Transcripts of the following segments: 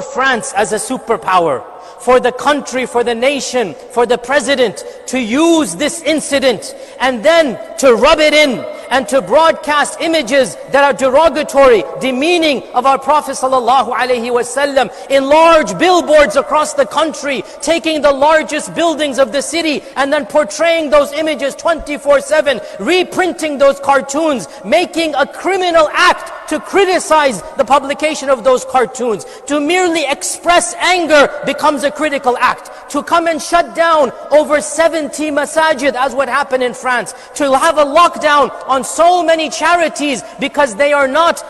France as a superpower, for the country, for the nation, for the president to use this incident and then to rub it in and to broadcast images that are derogatory, demeaning of our Prophet ﷺ in large billboards across the country, taking the largest buildings of the city and then portraying those images 24/7, reprinting those cartoons, making a criminal act to criticize the publication of those cartoons. To merely express anger becomes a critical act. To come and shut down over 70 masajid, as what happened in France. To have a lockdown on so many charities because they are not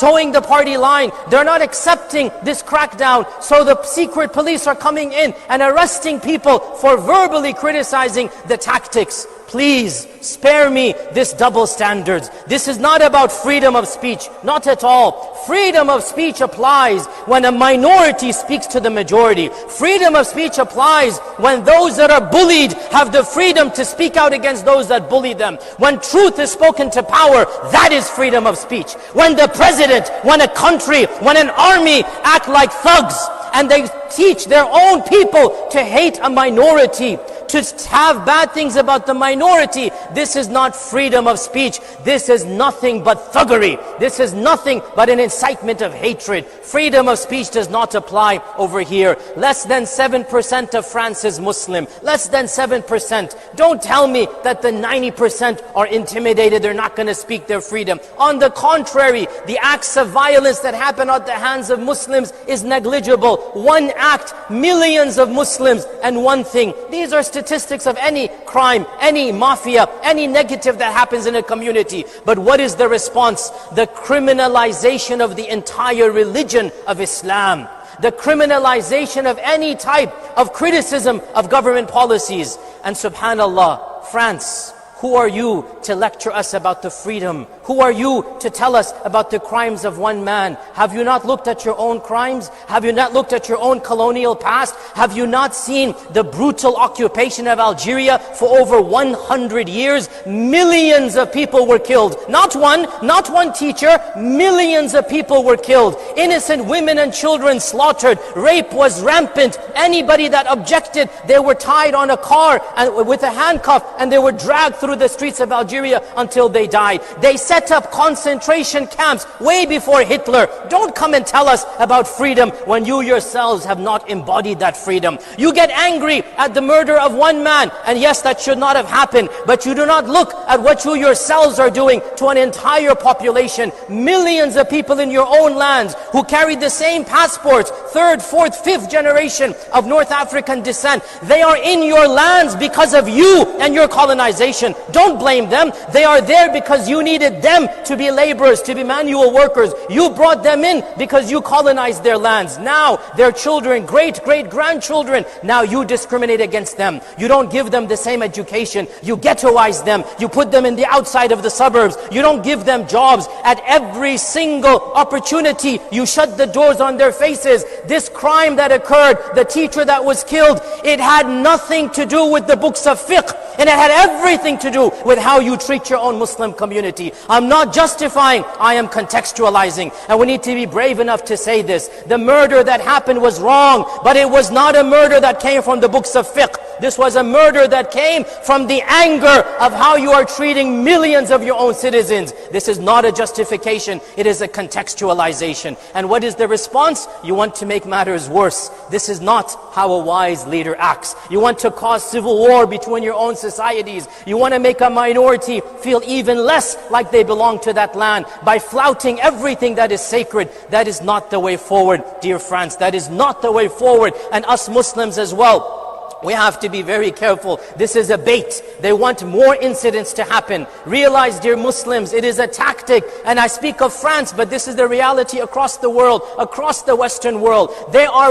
towing the party line. They're not accepting this crackdown. So the secret police are coming in and arresting people for verbally criticizing the tactics. Please spare me this double standards. This is not about freedom of speech, not at all. Freedom of speech applies when a minority speaks to the majority. Freedom of speech applies when those that are bullied have the freedom to speak out against those that bully them. When truth is spoken to power, that is freedom of speech. When the president, when a country, when an army act like thugs and they teach their own people to hate a minority, to have bad things about the minority, this is not freedom of speech. This is nothing but thuggery. This is nothing but an incitement of hatred. Freedom of speech does not apply over here. Less than 7% of France is Muslim. Less than 7%. Don't tell me that the 90% are intimidated, they're not going to speak their freedom. On the contrary, the acts of violence that happen at the hands of Muslims is negligible. One act, millions of Muslims, and one thing. These are statistics of any crime, any mafia, any negative that happens in a community. But what is the response? The criminalization of the entire religion of Islam. The criminalization of any type of criticism of government policies. And subhanallah, France, who are you to lecture us about the freedom? Who are you to tell us about the crimes of one man? Have you not looked at your own crimes? Have you not looked at your own colonial past? Have you not seen the brutal occupation of Algeria for over 100 years? Millions of people were killed. Not one teacher, millions of people were killed. Innocent women and children slaughtered. Rape was rampant. Anybody that objected, they were tied on a car and with a handcuff and they were dragged through the streets of Algeria until they died. They set up concentration camps way before Hitler. Don't come and tell us about freedom when you yourselves have not embodied that freedom. You get angry at the murder of one man, and yes, that should not have happened, but you do not look at what you yourselves are doing to an entire population. Millions of people in your own lands who carried the same passports, third, fourth, fifth generation of North African descent. They are in your lands because of you and your colonization. Don't blame them. They are there because you needed them to be laborers, to be manual workers. You brought them in because you colonized their lands. Now their children, great-great-grandchildren, now you discriminate against them. You don't give them the same education. You ghettoize them. You put them in the outside of the suburbs. You don't give them jobs. At every single opportunity, you shut the doors on their faces. This crime that occurred, the teacher that was killed, it had nothing to do with the books of fiqh. And it had everything to do with how you treat your own Muslim community. I'm not justifying, I am contextualizing. And we need to be brave enough to say this. The murder that happened was wrong, but it was not a murder that came from the books of fiqh. This was a murder that came from the anger of how you are treating millions of your own citizens. This is not a justification, it is a contextualization. And what is the response? You want to make matters worse. This is not how a wise leader acts. You want to cause civil war between your own societies. You want to make a minority feel even less like they belong to that land by flouting everything that is sacred. That is not the way forward, dear friends. That is not the way forward. And us Muslims as well, we have to be very careful. This is a bait. They want more incidents to happen. Realize, dear Muslims, it is a tactic. And I speak of France, but this is the reality across the world, across the Western world. They are